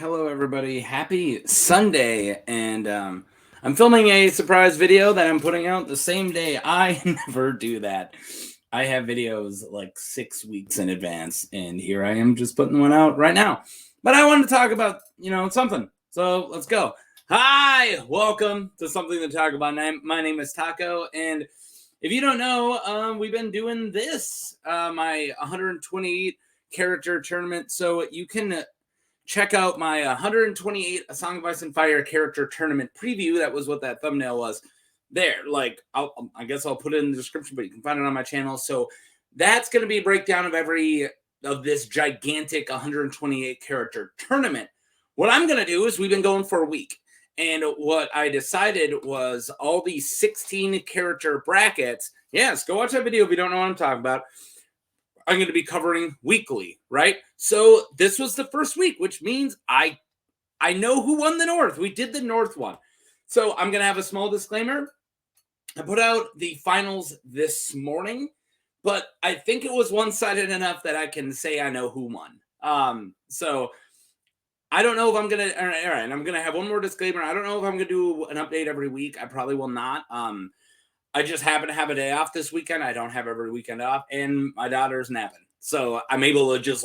Hello, everybody. Happy Sunday. And I'm filming a surprise video that I'm putting out the same day. I never do that. I have videos like 6 weeks in advance, and here I am just putting one out right now. But I wanted to talk about, something. So let's go. Hi, welcome to Something to Talk About. My name is Taco, and if you don't know, we've been doing this, my 128 character tournament. So you can check out my 128 A Song of Ice and Fire character tournament preview. That was what that thumbnail was there. I guess I'll put it in the description, but you can find it on my channel. So that's going to be a breakdown of this gigantic 128 character tournament. What I'm going to do is we've been going for a week. And what I decided was all these 16 character brackets. Yes, go watch that video if you don't know what I'm talking about. I'm going to be covering weekly, right? So this was the first week, which means I know who won the North. We did the North one. So I'm going to have a small disclaimer. I put out the finals this morning, but I think it was one-sided enough that I can say I know who won. So I don't know if I'm going to, all right, I'm going to have one more disclaimer. I don't know if I'm going to do an update every week. I probably will not. I just happen to have a day off this weekend. I don't have every weekend off, and my daughter's napping. So I'm able to just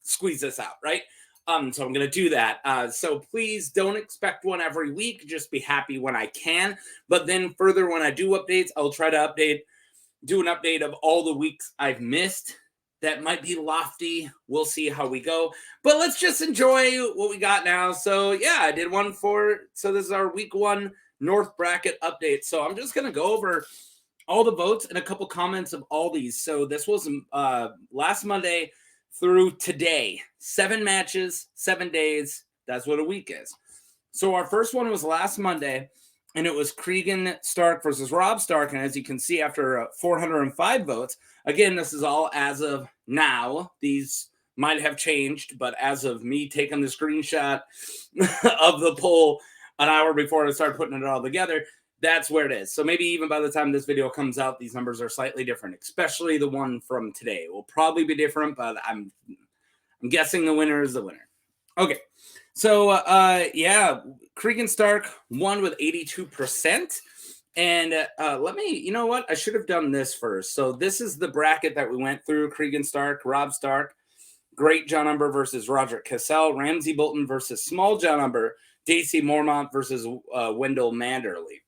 squeeze this out, right? So I'm going to do that. So please don't expect one every week. Just be happy when I can. But then further, when I do updates, I'll try to do an update of all the weeks I've missed. That might be lofty. We'll see how we go. But let's just enjoy what we got now. So yeah, I did one so this is our week one North bracket update. So I'm just going to go over all the votes and a couple comments of all these. So this was last Monday through today. 7 matches, 7 days. That's what a week is. So our first one was last Monday, and it was Krian Stark versus Rob Stark. And as you can see, after 405 votes, again, this is all as of now. These might have changed, but as of me taking the screenshot of the poll an hour before I start putting it all together, that's where it is. So maybe even by the time this video comes out, these numbers are slightly different, especially the one from today. It will probably be different, but I'm guessing the winner is the winner. Okay. So, yeah, Krian Stark won with 82%. And you know what? I should have done this first. So this is the bracket that we went through. Krian Stark, Rob Stark, Great John Umber versus Roger Cassell, Ramsey Bolton versus Small John Umber, Daisy Mormont versus Wendell Manderley.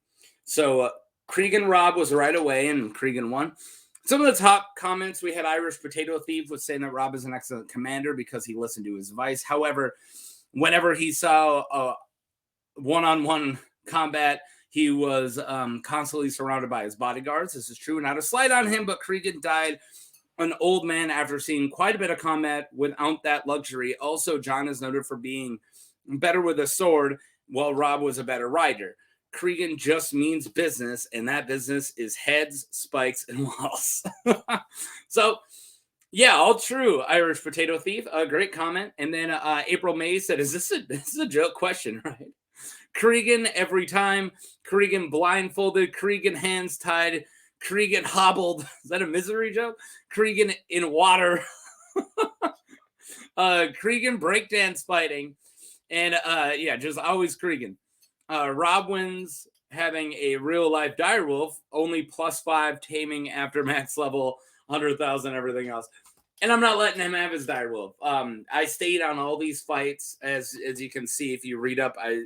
So Krian Rob was right away, and Krian won. Some of the top comments, we had Irish Potato Thief was saying that Rob is an excellent commander because he listened to his advice. However, whenever he saw a one-on-one combat, he was constantly surrounded by his bodyguards. This is true. Not a slight on him, but Krian died an old man after seeing quite a bit of combat without that luxury. Also, John is noted for being better with a sword, while Rob was a better rider. Krian just means business, and that business is heads, spikes, and walls. So, yeah, all true, Irish Potato Thief. A great comment. And then April May said, this is a joke question, right? Krian every time. Krian blindfolded. Krian hands tied. Krian hobbled. Is that a misery joke? Krian in water. Krian breakdance fighting. And yeah, just always Krian. Rob wins having a real-life direwolf, only +5 taming after max level, 100,000, everything else. And I'm not letting him have his direwolf. I stayed on all these fights, as you can see if you read up. I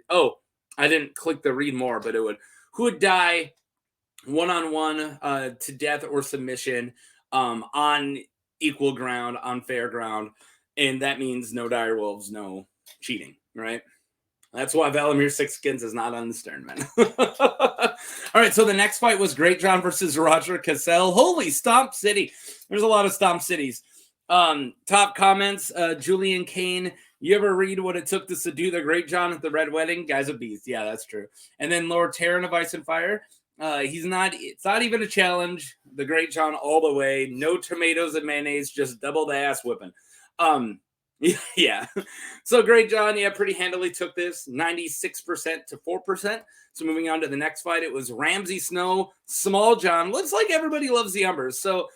didn't click the read more, but who would die one-on-one to death or submission on equal ground, on fair ground. And that means no direwolves, no cheating, right? That's why Valimir Sixskins is not on the Sternman. All right, so the next fight was Great John versus Roger Cassell. Holy Stomp City. There's a lot of Stomp Cities. Top comments, Julian Kane. You ever read what it took to subdue the Great John at the Red Wedding? Guy's a beast. Yeah, that's true. And then Lord Terran of Ice and Fire. It's not even a challenge. The Great John all the way. No tomatoes and mayonnaise, just double the ass whipping. Yeah. So Great John, yeah, pretty handily took this 96% to 4%. So moving on to the next fight, it was Ramsey Snow, Small John. Looks like everybody loves the Umbers. So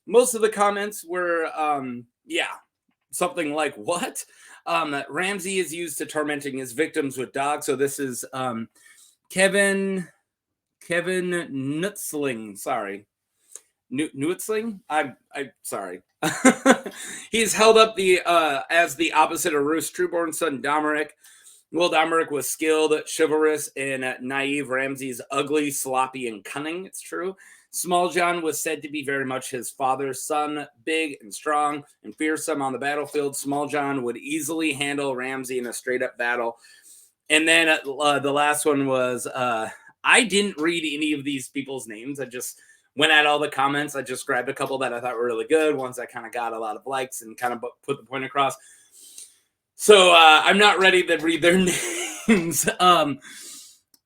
most of the comments were, yeah, something like what? Ramsey is used to tormenting his victims with dogs. So this is Kevin Nutzling. Sorry. Nutzling? I'm sorry. He's held up as the opposite of Ruth's trueborn son, Domeric. Will Domeric was skilled, chivalrous, and naive. Ramsey's ugly, sloppy, and cunning. It's true. Small John was said to be very much his father's son, big and strong and fearsome on the battlefield. Small John would easily handle Ramsey in a straight-up battle. And then the last one was, I didn't read any of these people's names. I just went at all the comments. I just grabbed a couple that I thought were really good, ones that kind of got a lot of likes and kind of put the point across. So I'm not ready to read their names.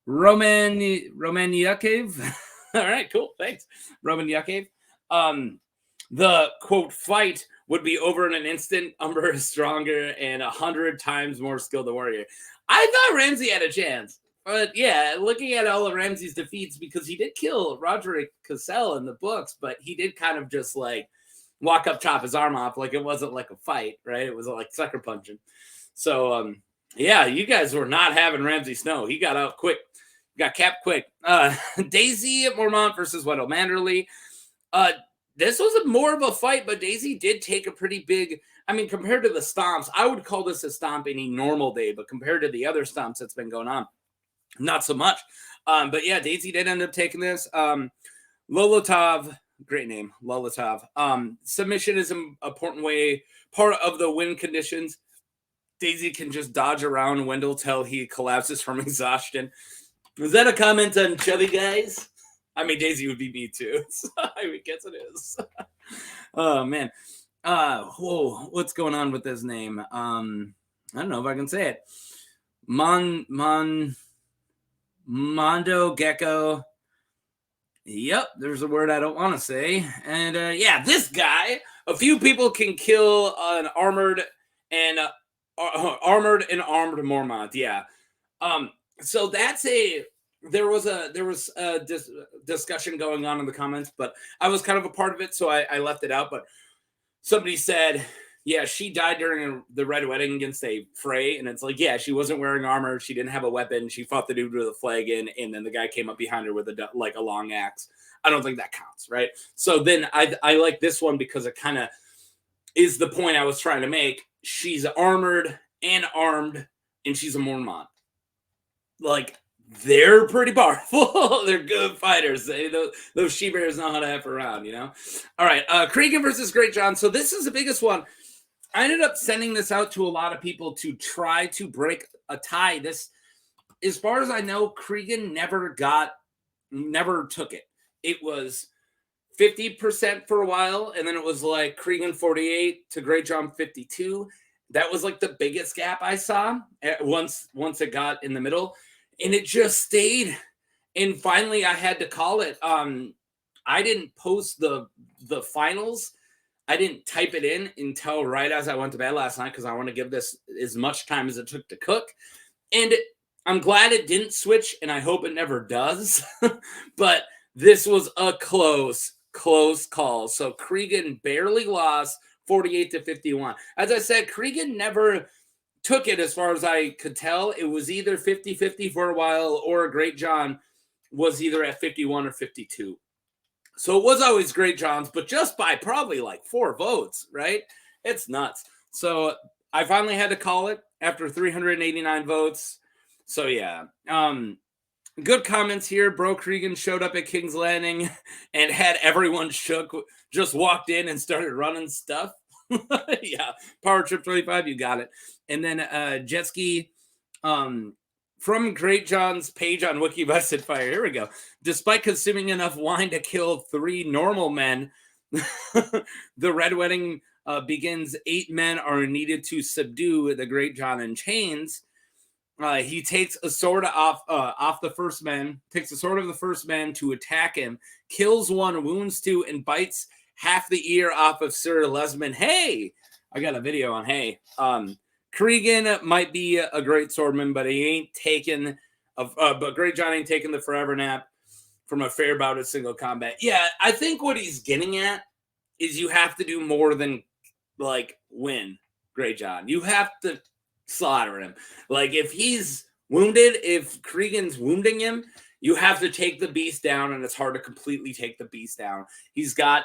Roman Yakev. All right, cool. Thanks. Roman Yakev. The, quote, fight would be over in an instant. Umber is stronger and 100 times more skilled a warrior. I thought Ramsey had a chance. But, yeah, looking at all of Ramsey's defeats, because he did kill Roderick Cassell in the books, but he did kind of just, like, walk up, chop his arm off. Like, it wasn't like a fight, right? It was like sucker punching. So, yeah, you guys were not having Ramsey Snow. He got out quick. Got capped quick. Daisy at Mormont versus Weddle Manderley. This was more of a fight, but Daisy did take a pretty big, I mean, compared to the stomps, I would call this a stomp any normal day, but compared to the other stomps that's been going on, not so much. But yeah, Daisy did end up taking this. Lolotov, great name, Lolotov. Submission is an important part of the win conditions. Daisy can just dodge around Wendell till he collapses from exhaustion. Was that a comment on chubby guys? I mean, Daisy would be me too. So I guess it is. Oh man. Whoa, what's going on with this name? I don't know if I can say it. Mondo Gecko. Yep, there's a word I don't want to say. And yeah, this guy. A few people can kill an armored and armed Mormont. Yeah. So that's there was a discussion going on in the comments, but I was kind of a part of it, so I left it out. But somebody said, yeah, she died during the Red Wedding against a fray, and it's like, yeah, she wasn't wearing armor, she didn't have a weapon, she fought the dude with a flagon, and then the guy came up behind her with a long axe. I don't think that counts, right? So then I like this one because it kind of is the point I was trying to make. She's armored and armed, and she's a Mormont. Like, they're pretty powerful. They're good fighters. Those she-bears know how to F around, you know? All right, Krian versus Great John. So this is the biggest one. I ended up sending this out to a lot of people to try to break a tie. This, as far as I know, Krian never took it. It was 50% for a while, and then it was like Krian 48 to Great John 52. That was like the biggest gap I saw once it got in the middle, and it just stayed. And finally, I had to call it. I didn't post the finals. I didn't type it in until right as I went to bed last night because I want to give this as much time as it took to cook. And I'm glad it didn't switch, and I hope it never does. But this was a close call. So Krian barely lost 48-51. As I said, Krian never took it as far as I could tell. It was either 50-50 for a while, or Great John was either at 51 or 52. So it was always Great John's, but just by probably like 4 votes, right? It's nuts. So I finally had to call it after 389 votes. So yeah. Good comments here. Bro Krian showed up at King's Landing and had everyone shook, just walked in and started running stuff. Yeah. Power Trip 25, you got it. And then Jetski from Great John's page on Wiki Busted Fire. Here we go. Despite consuming enough wine to kill 3 normal men, the Red Wedding begins. 8 men are needed to subdue the Great John in chains. He takes a sword off the first man, takes a sword of the first man to attack him, kills 1, wounds 2, and bites half the ear off of Sir Lesman. Hey, I got a video on Hey. Krian might be a great swordman, but he ain't taken. But Great John ain't taking the forever nap from a fair bout of single combat. Yeah, I think what he's getting at is you have to do more than like win, Great John. You have to slaughter him. Like if he's wounded, if Krigan's wounding him, you have to take the beast down, and it's hard to completely take the beast down. He's got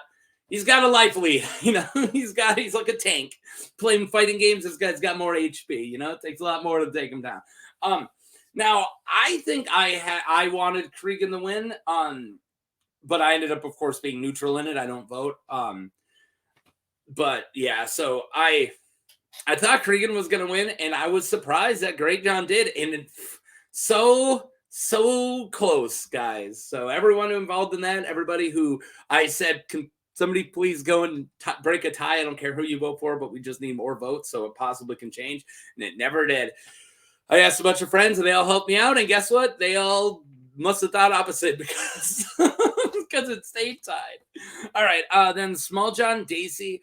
a life lead, you know. he's like a tank playing fighting games. This guy's got more HP, you know. It takes a lot more to take him down. Now I think I wanted Krigan to win, but I ended up, of course, being neutral in it. I don't vote. But yeah, so I thought Krigan was going to win, and I was surprised that Great John did, and it's so close, guys. So everyone involved in that, everybody who I said, can somebody please go and break a tie? I don't care who you vote for, but we just need more votes so it possibly can change, and it never did. I asked a bunch of friends, and they all helped me out, and guess what? They all must have thought opposite because it stayed tied. All right, then Small John Daisy.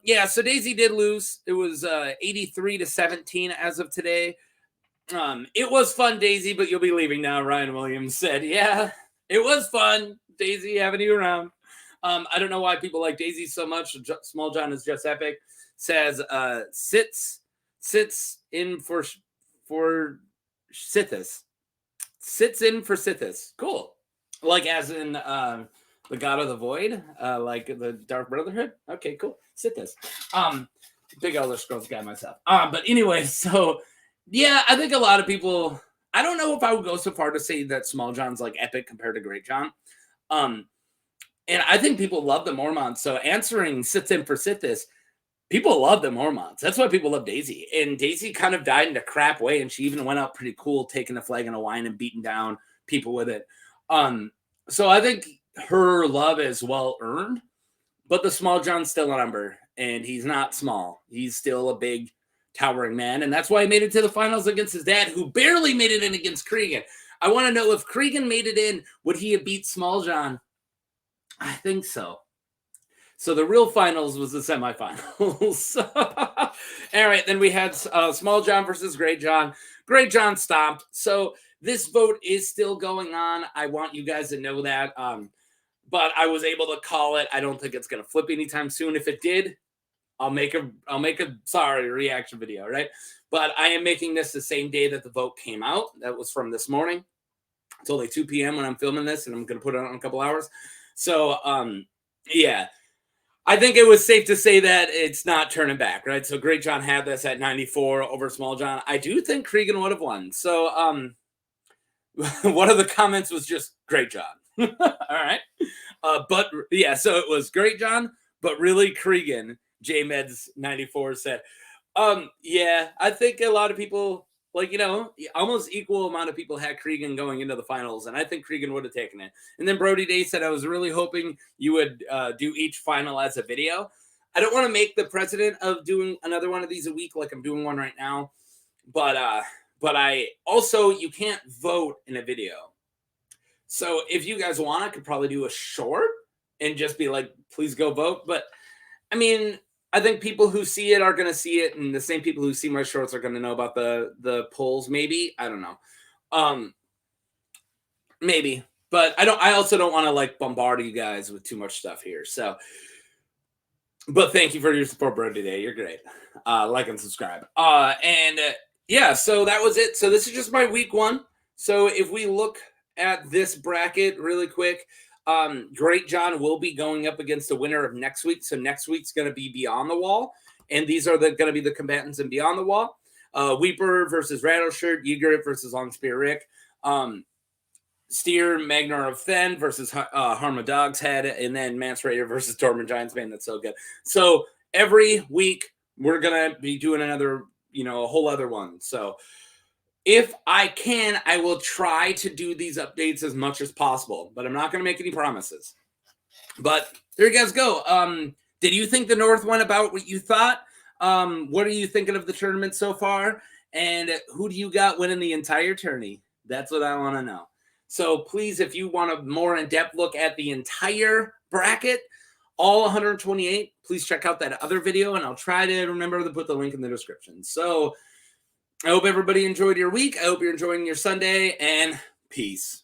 Yeah, so Daisy did lose. It was 83-17 as of today. It was fun, Daisy, but you'll be leaving now, Ryan Williams said. Yeah, it was fun, Daisy, having you around. I don't know why people like Daisy so much. Small John is just epic. Says sits in for Sithis. Sits in for Sithis. Cool. Like as in the God of the Void, like the Dark Brotherhood. Okay, cool. Sithis. Big Elder Scrolls guy myself. But anyway, so yeah, I think a lot of people. I don't know if I would go so far to say that Small John's like epic compared to Great John. And I think people love the Mormont. So answering sits in for Sithis, people love the Mormonts. That's why people love Daisy. And Daisy kind of died in a crap way, and she even went out pretty cool, taking a flagon of wine and beating down people with it. So I think her love is well earned, but the Small John's still a number, and he's not small. He's still a big, towering man, and that's why he made it to the finals against his dad, who barely made it in against Krian. I want to know if Krian made it in, would he have beat Small John? I think so. So the real finals was the semifinals. All right, then we had Small John versus Great John. Great John stomped. So this vote is still going on. I want you guys to know that. But I was able to call it. I don't think it's going to flip anytime soon. If it did, I'll make a sorry reaction video, right? But I am making this the same day that the vote came out. That was from this morning. It's only 2 p.m. when I'm filming this, and I'm going to put it on in a couple hours. So, yeah. I think it was safe to say that it's not turning back, right? So Great John had this at 94 over Small John. I do think Krian would have won. So one of the comments was just Great John. All right. But yeah, so it was Great John, but really Krian, JMeds 94 said. Yeah, I think a lot of people, like, you know, almost equal amount of people had Krian going into the finals, and I think Krian would have taken it. And then Brody Day said, I was really hoping you would do each final as a video. I don't want to make the precedent of doing another one of these a week like I'm doing one right now, but I also, you can't vote in a video. So if you guys want, I could probably do a short and just be like, please go vote. But I mean, I think people who see it are going to see it, and the same people who see my shorts are going to know about the polls. Maybe, I don't know. Maybe, but I also don't want to like bombard you guys with too much stuff here. So, but thank you for your support, bro. Today, you're great. Like and subscribe. Yeah, so that was it. So this is just my week one. So if we look at this bracket really quick. Great John will be going up against the winner of next week. So next week's going to be Beyond the Wall. And these are going to be the combatants in Beyond the Wall. Weeper versus Rattleshirt. Ygritte versus Long Spear Rick. Steer Magnar of Fen versus Harma Dog's Head. And then Mance Raider versus Tormund Giants Man. That's so good. So every week we're going to be doing another, you know, a whole other one. So if I can, I will try to do these updates as much as possible, but I'm not going to make any promises. But there you guys go. Did you think the North went about what you thought? What are you thinking of the tournament so far? And who do you got winning the entire tourney? That's what I want to know. So please, if you want a more in-depth look at the entire bracket, all 128, please check out that other video, and I'll try to remember to put the link in the description. So I hope everybody enjoyed your week. I hope you're enjoying your Sunday, and peace.